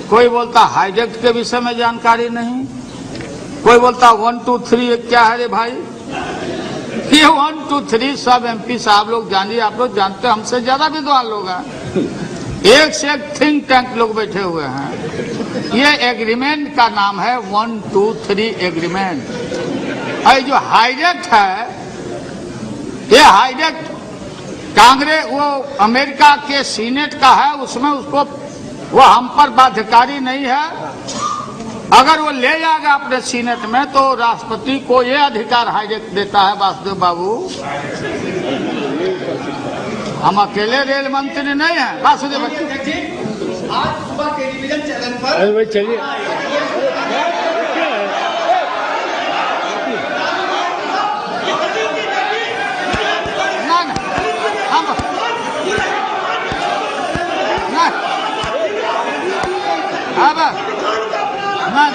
कोई बोलता हाईजेक्ट के विषय में जानकारी नहीं, कोई बोलता 1 2 3 क्या है रे भाई। ये 1 2 3 सब MP साहब लोग जानिए, आप लोग जानते हैं, हमसे ज्यादा विद्वान लोग हैं, एक से एक थिंक टैंक लोग बैठे हुए हैं। ये एग्रीमेंट का नाम है 1 2 3 एग्रीमेंट। और जो हाईजेक्ट है, ये हाईजेक्ट कांग्रेस वो अमेरिका के सीनेट का है, उसमें उसको वो हम पर बाध्यकारी नहीं है। अगर वो ले जाएगा अपने सीनेट में तो राष्ट्रपति को ये अधिकार हाईजेक्ट देता है। वासुदेव बाबू, हम अकेले रेल मंत्री नहीं है। वासुदेव आज सुबह टेलीविजन चैनल पर चलिए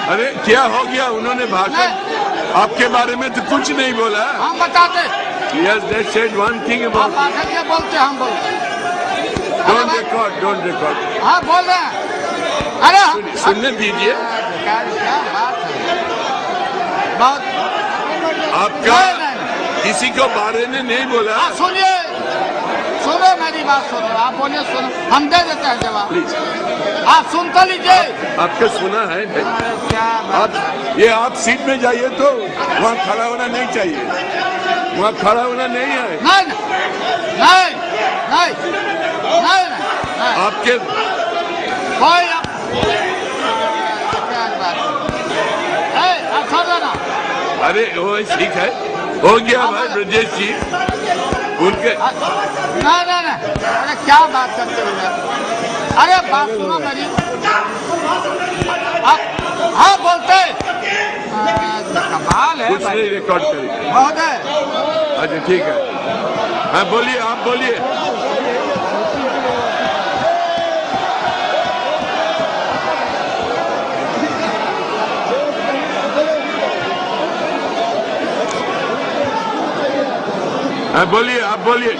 अरे क्या हो गया, उन्होंने भाषण आपके बारे में तो कुछ नहीं बोला। हम बताते Yes, they said one thing about ये बोलते हम बोलते don't record. हाँ बोल रहे हैं। अरे सुनने दीजिए। क्या बात है, बहुत आपका किसी को बारे में नहीं बोला। सुनिए, सुनो मेरी बात सुनो, आप बोलिए, सुनो, हम दे देते हैं जवाब, प्लीज आप सुन तो लीजिए। आपका सुना है। क्या बात आप ये आप सीट में जाइए तो वहाँ खड़ा होना नहीं चाहिए, वहाँ खड़ा होना नहीं है। नहीं नहीं नहीं नहीं नहीं आपके कोई क्या बात है, अच्छा ना। अरे वो ठीक है, हो गया भाई ब्रजेश जी उनके। नहीं, अरे क्या बात करते हो, अरे बात सुनो मेरी। हाँ बोलते कमाल है, कुछ नहीं रिकॉर्ड करिए। बहुत है। अच्छा ठीक है, हाँ बोलिए, आप बोलिए। हाँ बोलिए, आप बोलिए।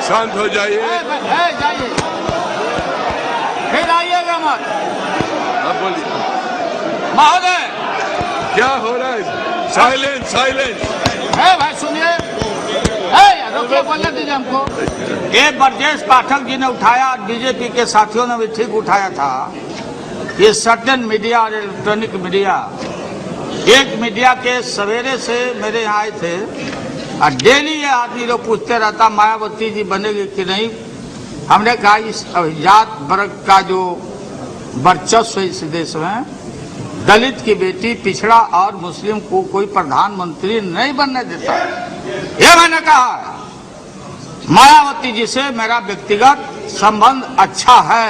शांत हो जाइए, जाइए, फिर आइएगा मत। आप बोलिए। महोदय क्या हो रहा है? Silence silence. है भाई, सुनिए, रुकिए, बोलने दीजिए हमको। ये ब्रजेश पाठक जी ने उठाया, बीजेपी के साथियों ने भी ठीक उठाया था। ये सर्टेन मीडिया और इलेक्ट्रॉनिक मीडिया, एक मीडिया के सवेरे से मेरे यहाँ आए थे और डेली ये आदमी लोग पूछते रहता मायावती जी बनेगी कि नहीं। हमने कहा इस अभिजात वर्ग का जो वर्चस्व है इस देश में, दलित की बेटी, पिछड़ा और मुस्लिम को कोई प्रधानमंत्री नहीं बनने देता। ये मैंने कहा, मायावती जी से मेरा व्यक्तिगत संबंध अच्छा है,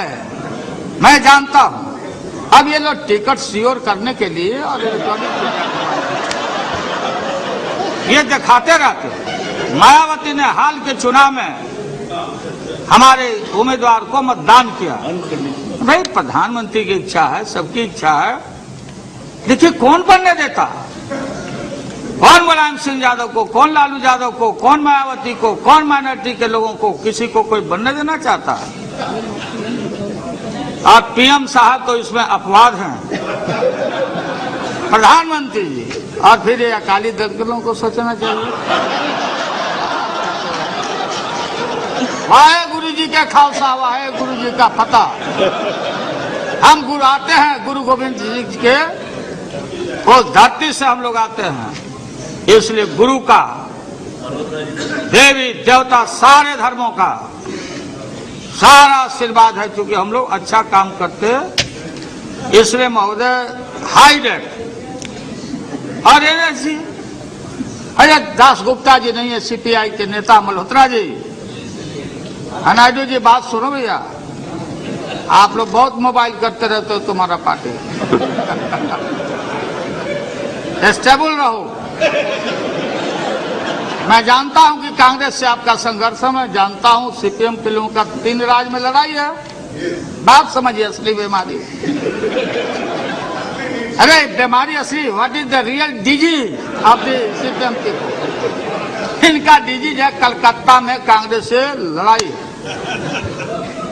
मैं जानता हूं। अब ये लोग टिकट सियोर करने के लिए और ये दिखाते रहते। मायावती ने हाल के चुनाव में हमारे उम्मीदवार को मतदान किया। भाई प्रधानमंत्री की इच्छा है, सबकी इच्छा है, देखिए कौन बनने देता, कौन मुलायम सिंह यादव को, कौन लालू यादव को, कौन मायावती को, कौन माइनॉरिटी के लोगों को, किसी को कोई बनने देना चाहता है। आप PM साहब तो इसमें अपवाद हैं, प्रधानमंत्री जी, और फिर ये अकाली दल के लोगों को सोचना चाहिए। वाहे गुरु जी के खालसा, वाहे गुरु जी का फतह। हम गुरु आते हैं, गुरु गोविंद जी के उस धरती से हम लोग आते हैं, इसलिए गुरु का, देवी देवता, सारे धर्मों का सारा आशीर्वाद है। चूंकि हम लोग अच्छा काम करते हैं, इसलिए महोदय हाईडेक और NSC, अरे दास गुप्ता जी नहीं है, CPI के नेता मल्होत्रा जी, नायडू जी, बात सुनो भैया, आप लोग बहुत मोबाइल करते रहते हो, तुम्हारा पार्टी स्टेबल रहो। मैं जानता हूं कि कांग्रेस से आपका संघर्ष है, मैं जानता हूं CPM के लोगों का 3 राज्य में लड़ाई है। बात समझिए, असली बीमारी, अरे बीमारी असली, what is the real disease of the CPM people. इनका डिजीज है कलकत्ता में कांग्रेस से लड़ाई।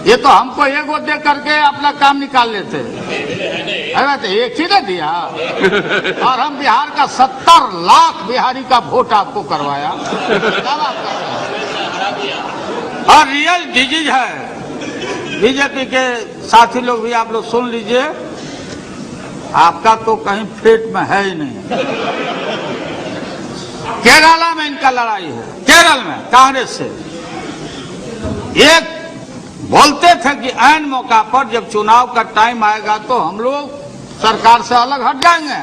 ये तो हमको एगो दे करके अपना काम निकाल लेते। अरे तो एक ही ने दिया और हम बिहार का 70 लाख बिहारी का वोट आपको करवाया। और रियल डिजीज है। बीजेपी के साथी लोग भी आप लोग सुन लीजिए, आपका तो कहीं पेट में है ही नहीं। केरला में इनका लड़ाई है, केरल में कांग्रेस से। एक बोलते थे कि ऐन मौका पर जब चुनाव का टाइम आएगा तो हम लोग सरकार से अलग हट जाएंगे,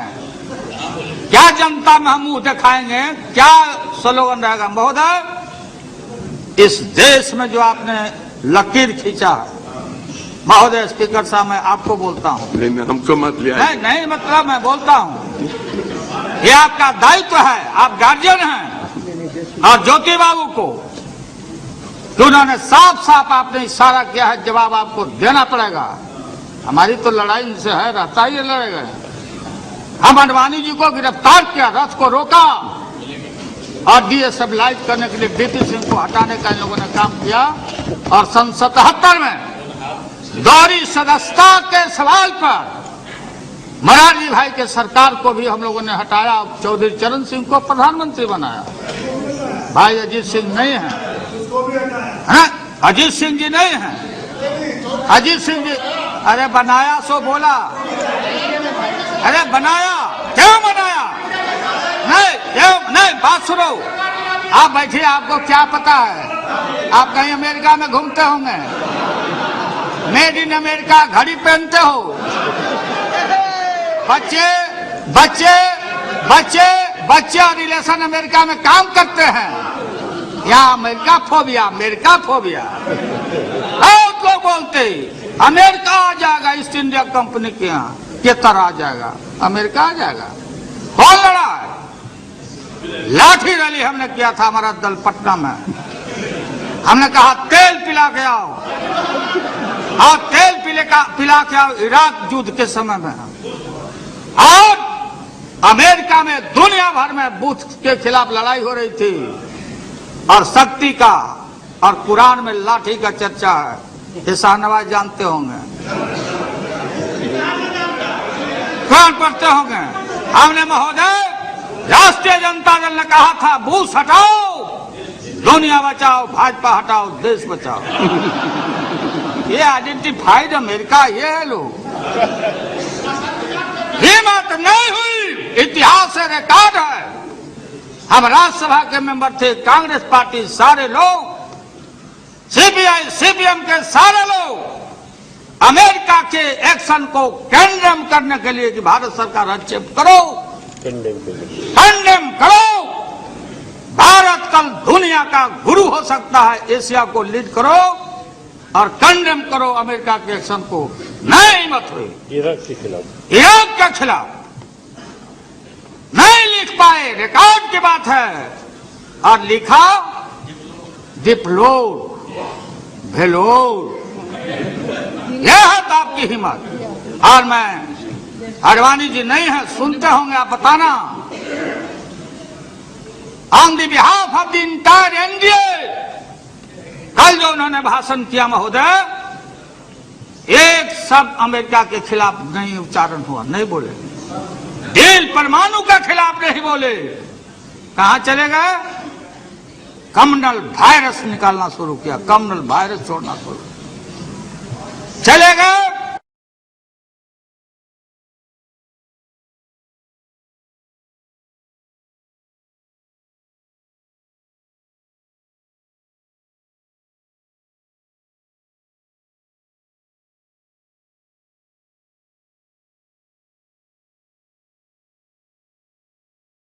क्या जनता में हम मुंह दिखाएंगे, क्या स्लोगन रहेगा। महोदय, इस देश में जो आपने लकीर खींचा है, महोदय स्पीकर साहब मैं आपको बोलता हूं। नहीं, हमको मत लिया। नहीं मतलब मैं बोलता हूं, ये आपका दायित्व है, आप गार्जियन हैं। और ज्योति बाबू को तो उन्होंने साफ साफ आपने इशारा किया है, जवाब आपको देना पड़ेगा। हमारी तो लड़ाई इनसे है, रहता ही लड़ेगा। हम अडवाणी जी को गिरफ्तार किया, रथ को रोका और डीएस्टेबलाइज करने के लिए बीपी सिंह को हटाने का इन लोगों ने काम किया। और सन 77 में दोहरी सदस्यता के सवाल पर मोरारजी भाई के सरकार को भी हम लोगों ने हटाया, चौधरी चरण सिंह को प्रधानमंत्री बनाया। भाई अजीत सिंह नहीं है, अजीत सिंह जी नहीं है। अजीत सिंह जी अरे बनाया सो बोला, अरे बनाया क्यों बनाया? नहीं बात सुनो, आप बैठिए, आपको क्या पता है? आप कहीं अमेरिका में घूमते होंगे, मेड इन अमेरिका घड़ी पहनते हो, बच्चे और रिलेशन अमेरिका में काम करते हैं। यहाँ अमेरिका फोबिया बहुत लोग बोलते अमेरिका आ जाएगा, ईस्ट इंडिया कंपनी के यहाँ के तरह आ जाएगा, अमेरिका आ जाएगा। कौन लड़ा है? लाठी रैली हमने किया था, हमारा दल पटना में। हमने कहा तेल पिला के आओ, और तेल पिला के आओ इराक युद्ध के समय में। और अमेरिका में दुनिया भर में बुश के खिलाफ लड़ाई हो रही थी, और शक्ति का और कुरान में लाठी का चर्चा है, ये शाहनवाज जानते होंगे, कुरान पढ़ते होंगे। हमने महोदय राष्ट्रीय जनता दल ने कहा था बुश हटाओ, दुनिया बचाओ, भाजपा हटाओ, देश बचाओ। ये आइडेंटिफाइड अमेरिका ये है लोग। हिम्मत नहीं हुई, इतिहास से रिकॉर्ड है। हम राज्यसभा के मेंबर थे, कांग्रेस पार्टी सारे लोग, सीपीआई सीपीएम के सारे लोग अमेरिका के एक्शन को कंडेम करने के लिए कि भारत सरकार हस्तक्षेप करो, कंडेम करो। भारत कल दुनिया का गुरु हो सकता है, एशिया को लीड करो और कंडेम करो अमेरिका के एक्शन को। नहीं मत हुई इराक के खिलाफ नहीं लिख पाए, रिकॉर्ड की बात है। और लिखा डिप्लोर भेलोर, यह है तो आपकी हिम्मत। और मैं अडवाणी जी नहीं है, सुनते होंगे आप, बताना on the behalf of the entire NDA. कल जो उन्होंने भाषण किया महोदय, एक शब्द अमेरिका के खिलाफ नहीं उच्चारण हुआ, नहीं बोले। डील परमाणु के खिलाफ नहीं बोले। कहां चले गए? कम्युनल वायरस निकालना शुरू किया, कम्युनल वायरस छोड़ना शुरू चले गए।